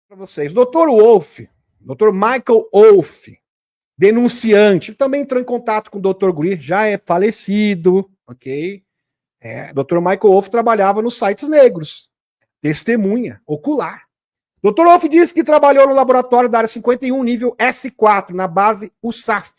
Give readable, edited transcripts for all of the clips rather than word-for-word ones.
para vocês. Dr. Wolff, Dr. Michael Wolff, denunciante, também entrou em contato com o Dr. Greer, já é falecido, ok? Dr. Michael Wolff trabalhava nos sites negros, testemunha ocular. Dr. Wolff disse que trabalhou no laboratório da área 51, nível S4, na base USAF,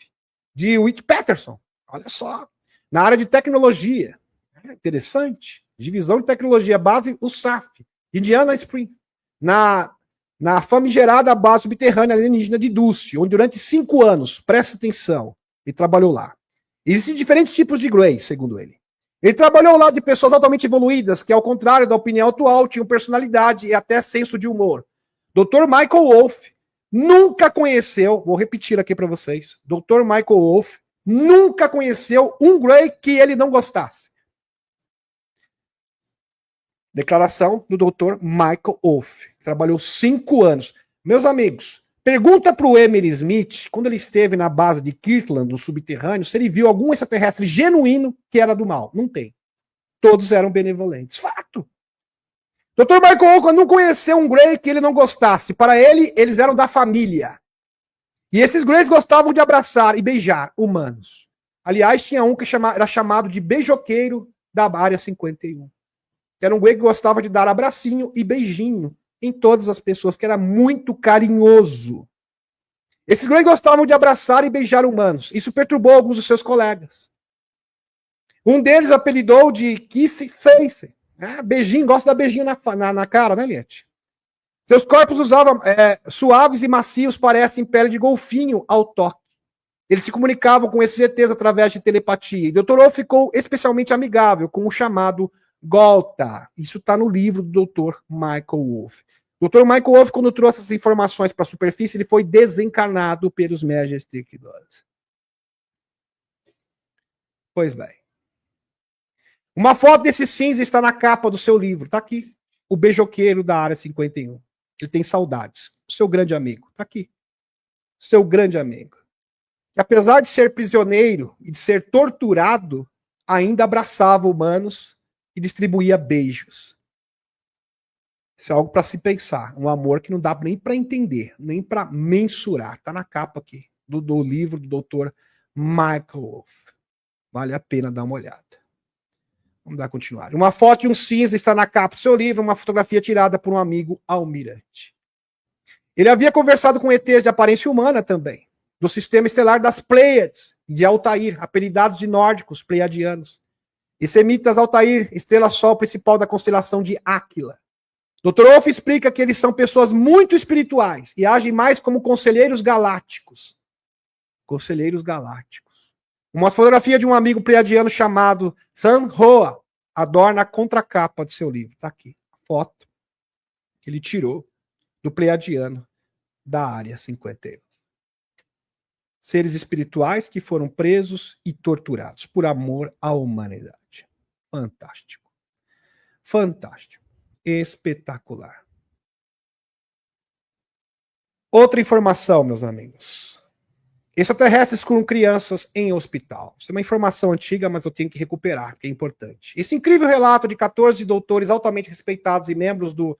de Wheat-Patterson. Olha só. Na área de tecnologia. Interessante. Divisão de tecnologia, base USAF, Indiana Springs. Na famigerada base subterrânea alienígena de Dulce, onde durante 5 anos, presta atenção, ele trabalhou lá. Existem diferentes tipos de Grey, segundo ele. Ele trabalhou ao lado de pessoas altamente evoluídas, que, ao contrário da opinião atual, tinham personalidade e até senso de humor. Dr. Michael Wolff nunca conheceu, vou repetir aqui para vocês, Dr. Michael Wolff nunca conheceu um Grey que ele não gostasse. Declaração do Dr. Michael Wolff. Trabalhou 5 anos. Meus amigos, pergunta para o Emily Smith, quando ele esteve na base de Kirtland, no subterrâneo, se ele viu algum extraterrestre genuíno que era do mal. Não tem. Todos eram benevolentes. Fato. Dr. Michael Wolff não conheceu um Grey que ele não gostasse. Para ele, eles eram da família. E esses Greys gostavam de abraçar e beijar humanos. Aliás, tinha um que era chamado de beijoqueiro da área 51. Era um Grey que gostava de dar abracinho e beijinho em todas as pessoas, que era muito carinhoso. Esses Grey gostavam de abraçar e beijar humanos. Isso perturbou alguns dos seus colegas. Um deles apelidou de Kiss Face. Beijinho, gosta de dar beijinho na cara, né, Liette? Seus corpos usavam suaves e macios, parecem pele de golfinho ao toque. Eles se comunicavam com esses ETs através de telepatia. E Dr. Wolff ficou especialmente amigável com o chamado Golta. Isso está no livro do Dr. Michael Wolff. Dr. Michael Wolff, quando trouxe essas informações para a superfície, ele foi desencarnado pelos Majestic 12. Pois bem. Uma foto desse cinza está na capa do seu livro. Está aqui. O beijoqueiro da área 51. Ele tem saudades. O seu grande amigo. Está aqui. Seu grande amigo. Que apesar de ser prisioneiro e de ser torturado, ainda abraçava humanos e distribuía beijos. Isso é algo para se pensar. Um amor que não dá nem para entender, nem para mensurar. Está na capa aqui do livro do Dr. Michael Wolff. Vale a pena dar uma olhada. Vamos dar continuar. Uma foto de um cinza está na capa do seu livro, uma fotografia tirada por um amigo almirante. Ele havia conversado com ETs de aparência humana também, do sistema estelar das Pleiades e de Altair, apelidados de nórdicos pleiadianos. E semitas Altair, estrela-sol principal da constelação de Áquila. Dr. Wolff explica que eles são pessoas muito espirituais e agem mais como conselheiros galácticos. Conselheiros galácticos. Uma fotografia de um amigo pleiadiano chamado San Hoa adorna a contracapa de seu livro. Está aqui. A foto que ele tirou do pleiadiano da área 51. Seres espirituais que foram presos e torturados por amor à humanidade. Fantástico. Fantástico. Espetacular. Outra informação, meus amigos. Extraterrestres curam crianças em hospital. Isso é uma informação antiga, mas eu tenho que recuperar, porque é importante. Esse incrível relato de 14 doutores altamente respeitados e membros do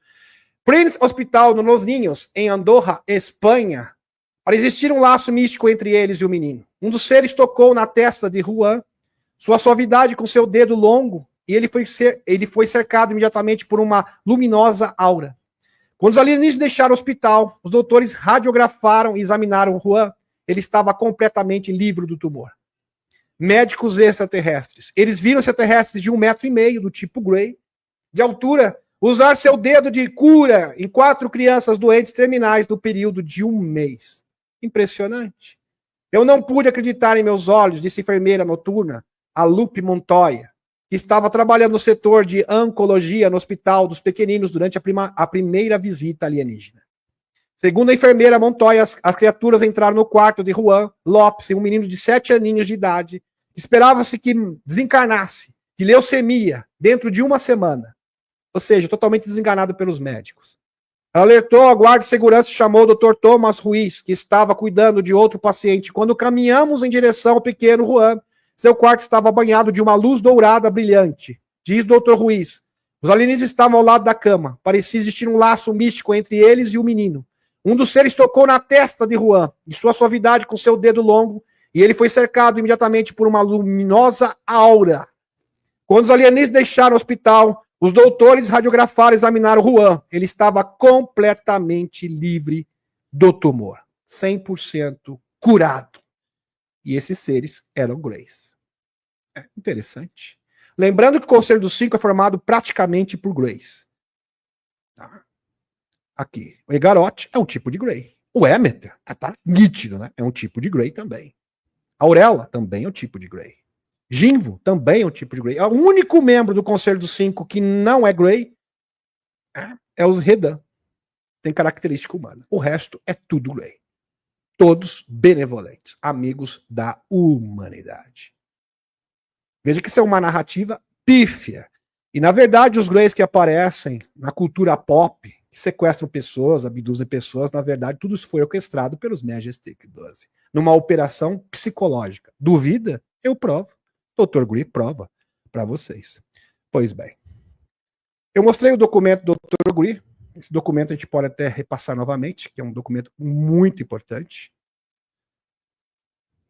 Prince Hospital no Los Niños, em Andorra, Espanha, para existir um laço místico entre eles e o menino. Um dos seres tocou na testa de Juan, sua suavidade com seu dedo longo, e ele foi cercado imediatamente por uma luminosa aura. Quando os alienígenas deixaram o hospital, os doutores radiografaram e examinaram Juan. Ele estava completamente livre do tumor. Médicos extraterrestres. Eles viram extraterrestres de 1,5 metro, do tipo Grey, de altura, usar seu dedo de cura em 4 crianças doentes terminais no período de 1 mês. Impressionante. Eu não pude acreditar em meus olhos, disse a enfermeira noturna, a Lupe Montoya, que estava trabalhando no setor de oncologia no Hospital dos Pequeninos durante a primeira visita alienígena. Segundo a enfermeira Montoya, as criaturas entraram no quarto de Juan Lopes, um menino de 7 aninhos de idade. Esperava-se que desencarnasse de leucemia dentro de 1 semana. Ou seja, totalmente desenganado pelos médicos. Ela alertou a guarda de segurança e chamou o Dr. Thomas Ruiz, que estava cuidando de outro paciente. Quando caminhamos em direção ao pequeno Juan, seu quarto estava banhado de uma luz dourada brilhante. Diz o Dr. Ruiz, Os alienígenas estavam ao lado da cama. Parecia existir um laço místico entre eles e o menino. Um dos seres tocou na testa de Juan, em sua suavidade, com seu dedo longo, e ele foi cercado imediatamente por uma luminosa aura. Quando os alienígenas deixaram o hospital, os doutores radiografaram e examinaram Juan. Ele estava completamente livre do tumor. 100% curado. E esses seres eram Greys. É interessante. Lembrando que o Conselho dos Cinco é formado praticamente por Greys. Tá? Aqui. O Egaroth é um tipo de Grey. O Emeter, tá nítido, né? É um tipo de Grey também. A Aurela também é um tipo de Grey. Ginvo também é um tipo de Grey. O único membro do Conselho dos Cinco que não é Grey é os Redan. Tem característica humana. O resto é tudo Grey. Todos benevolentes, amigos da humanidade. Veja que isso é uma narrativa pífia. E, na verdade, os Greys que aparecem na cultura pop, que sequestram pessoas, abduzem pessoas, na verdade, tudo isso foi orquestrado pelos Majestic 12. Numa operação psicológica. Duvida? Eu provo. Dr. Grey prova para vocês. Pois bem. Eu mostrei o documento do Dr. Grey. Esse documento a gente pode até repassar novamente, que é um documento muito importante.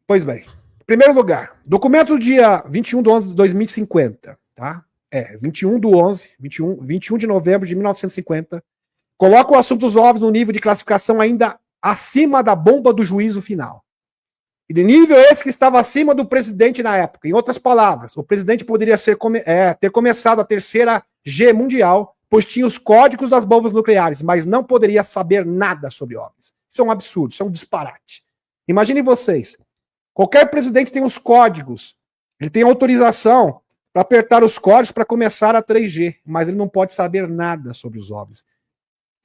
Pois bem. Em primeiro lugar, documento do dia 21/11 de 2050, tá? 21 de novembro de 1950, coloca o assunto dos ovos no nível de classificação ainda acima da bomba do juízo final. E de nível esse que estava acima do presidente na época. Em outras palavras, o presidente poderia ter começado a terceira G mundial, pois tinha os códigos das bombas nucleares, mas não poderia saber nada sobre OVNIs. Isso é um absurdo, isso é um disparate. Imaginem vocês, qualquer presidente tem os códigos, ele tem autorização para apertar os códigos para começar a 3G, mas ele não pode saber nada sobre os OVNIs.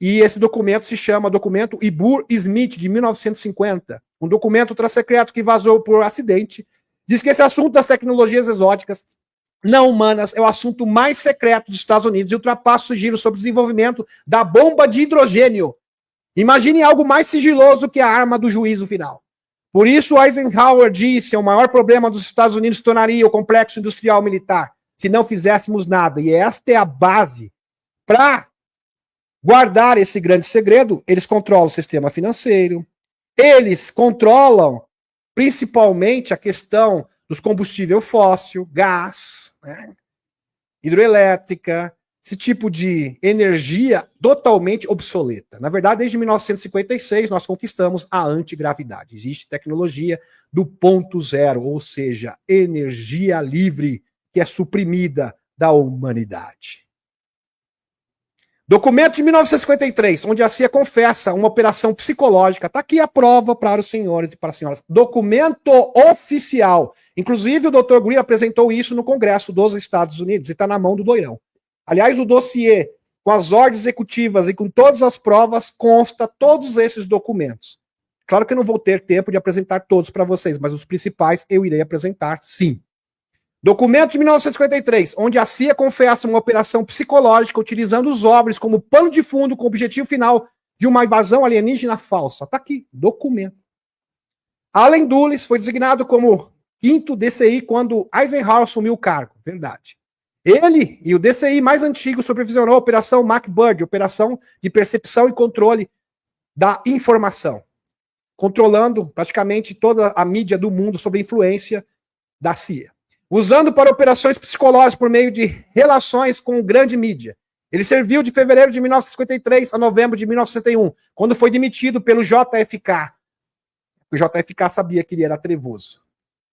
E esse documento se chama documento Ibur-Smith, de 1950. Um documento ultrasecreto que vazou por acidente. Diz que esse assunto das tecnologias exóticas não humanas é o assunto mais secreto dos Estados Unidos e ultrapassa o sigilo sobre o desenvolvimento da bomba de hidrogênio. Imagine algo mais sigiloso que a arma do juízo final. Por isso, Eisenhower disse que o maior problema dos Estados Unidos se tornaria o complexo industrial militar, se não fizéssemos nada. E esta é a base para guardar esse grande segredo. Eles controlam o sistema financeiro, eles controlam principalmente a questão dos combustíveis fóssil, gás, né, hidroelétrica, esse tipo de energia totalmente obsoleta. Na verdade, desde 1956, nós conquistamos a antigravidade. Existe tecnologia do ponto zero, ou seja, energia livre, que é suprimida da humanidade. Documento de 1953, onde a CIA confessa uma operação psicológica. Está aqui a prova para os senhores e para as senhoras. Documento oficial. Inclusive, o Dr. Grey apresentou isso no Congresso dos Estados Unidos e está na mão do doirão. Aliás, o dossiê, com as ordens executivas e com todas as provas, consta todos esses documentos. Claro que eu não vou ter tempo de apresentar todos para vocês, mas os principais eu irei apresentar, sim. Documento de 1953, onde a CIA confessa uma operação psicológica utilizando os OVNIs como pano de fundo com o objetivo final de uma invasão alienígena falsa. Está aqui, documento. Allen Dulles foi designado como 5º DCI quando Eisenhower assumiu o cargo. Verdade. Ele e o DCI mais antigo supervisionou a Operação MacBird, operação de percepção e controle da informação, controlando praticamente toda a mídia do mundo sob a influência da CIA. Usando para operações psicológicas por meio de relações com grande mídia. Ele serviu de fevereiro de 1953 a novembro de 1961, quando foi demitido pelo JFK. O JFK sabia que ele era trevoso.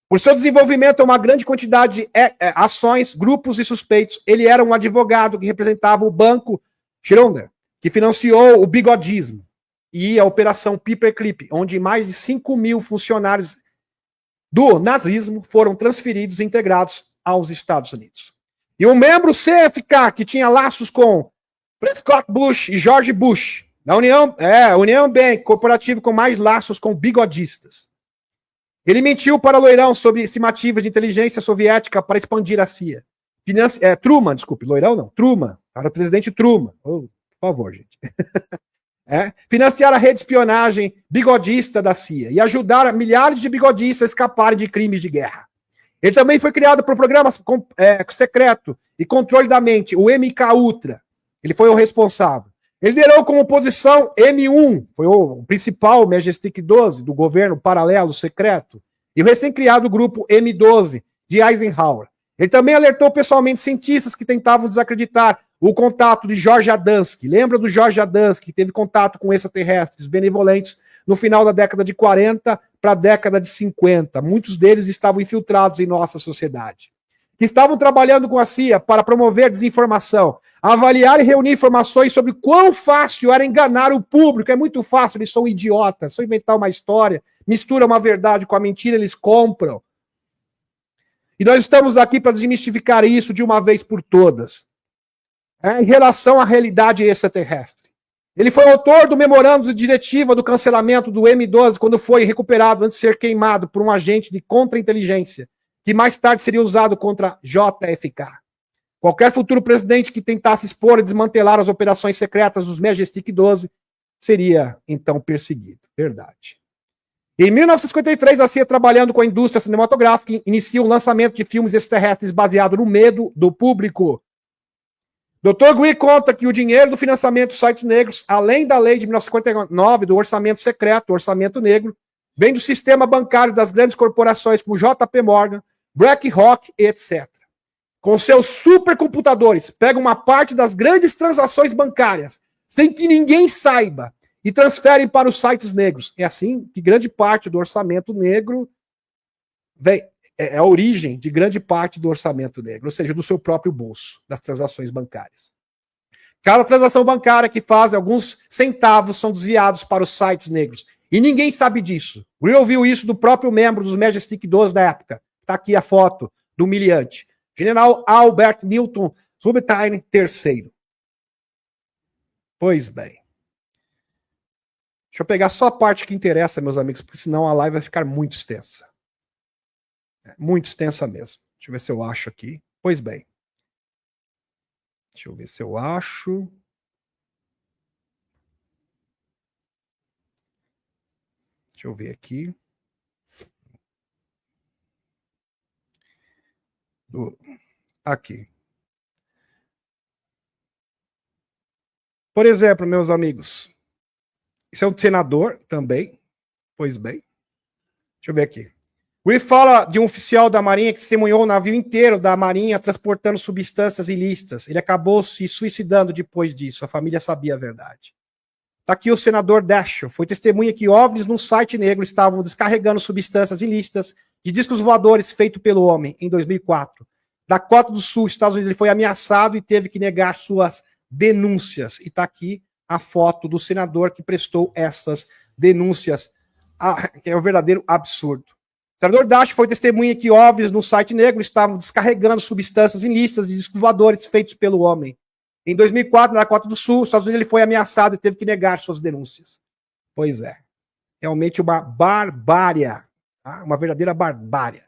Por seu desenvolvimento uma grande quantidade de ações, grupos e suspeitos, ele era um advogado que representava o Banco Schroeder, que financiou o bigodismo e a Operação Paperclip, onde mais de 5.000 funcionários do nazismo foram transferidos e integrados aos Estados Unidos. E um membro CFK que tinha laços com Prescott Bush e George Bush, da Union Bank, corporativo com mais laços com bigodistas. Ele mentiu para Loirão sobre estimativas de inteligência soviética para expandir a CIA. Truman, desculpe, Loirão não, Truman, para o presidente Truman. Oh, por favor, gente. Financiar a rede de espionagem bigodista da CIA e ajudar milhares de bigodistas a escaparem de crimes de guerra. Ele também foi criado por programa secreto e controle da mente, o MK-Ultra. Ele foi o responsável. Ele liderou como oposição M1, foi o principal Majestic 12 do governo paralelo secreto, e o recém-criado grupo M12 de Eisenhower. Ele também alertou pessoalmente cientistas que tentavam desacreditar o contato de George Adamski. Lembra do George Adamski, que teve contato com extraterrestres benevolentes no final da década de 40 para a década de 50. Muitos deles estavam infiltrados em nossa sociedade. Que estavam trabalhando com a CIA para promover desinformação, avaliar e reunir informações sobre quão fácil era enganar o público. É muito fácil, eles são idiotas, só inventar uma história, mistura uma verdade com a mentira, eles compram. E nós estamos aqui para desmistificar isso de uma vez por todas. Em relação à realidade extraterrestre. Ele foi autor do memorando de diretiva do cancelamento do M12 quando foi recuperado antes de ser queimado por um agente de contra-inteligência, que mais tarde seria usado contra JFK. Qualquer futuro presidente que tentasse expor e desmantelar as operações secretas dos Majestic 12 seria, então, perseguido. Verdade. Em 1953, a CIA, trabalhando com a indústria cinematográfica, inicia o lançamento de filmes extraterrestres baseado no medo do público. Dr. Greer conta que o dinheiro do financiamento dos sites negros, além da lei de 1959 do orçamento secreto, o orçamento negro, vem do sistema bancário das grandes corporações como JP Morgan, BlackRock, etc. Com seus supercomputadores, pegam uma parte das grandes transações bancárias, sem que ninguém saiba, e transferem para os sites negros. É assim que grande parte do orçamento negro é a origem de grande parte do orçamento negro, ou seja, do seu próprio bolso, das transações bancárias. Cada transação bancária que faz, alguns centavos são desviados para os sites negros. E ninguém sabe disso. Greer ouviu isso do próprio membro dos Majestic 12 da época. Está aqui a foto do humilhante. General Albert Milton Subtine III. Pois bem. Deixa eu pegar só a parte que interessa, meus amigos, porque senão a live vai ficar muito extensa. Muito extensa mesmo. Deixa eu ver se eu acho aqui. Pois bem. Deixa eu ver se eu acho. Deixa eu ver aqui. Aqui. Por exemplo, meus amigos. Isso é um senador também. Pois bem. Deixa eu ver aqui. Greer fala de um oficial da Marinha que testemunhou o navio inteiro da Marinha transportando substâncias ilícitas. Ele acabou se suicidando depois disso. A família sabia a verdade. Está aqui o senador Daschle. Foi testemunha que OVNIs num site negro estavam descarregando substâncias ilícitas de discos voadores feito pelo homem em 2004. Dakota do Sul, Estados Unidos, ele foi ameaçado e teve que negar suas denúncias. E está aqui a foto do senador que prestou essas denúncias. Que é um verdadeiro absurdo. O senador Daschle foi testemunha que OVNIs no site negro estavam descarregando substâncias ilícitas de discos voadores feitos pelo homem. Em 2004, na Dakota do Sul, os Estados Unidos, ele foi ameaçado e teve que negar suas denúncias. Pois é. Realmente uma barbárie. Tá? Uma verdadeira barbárie.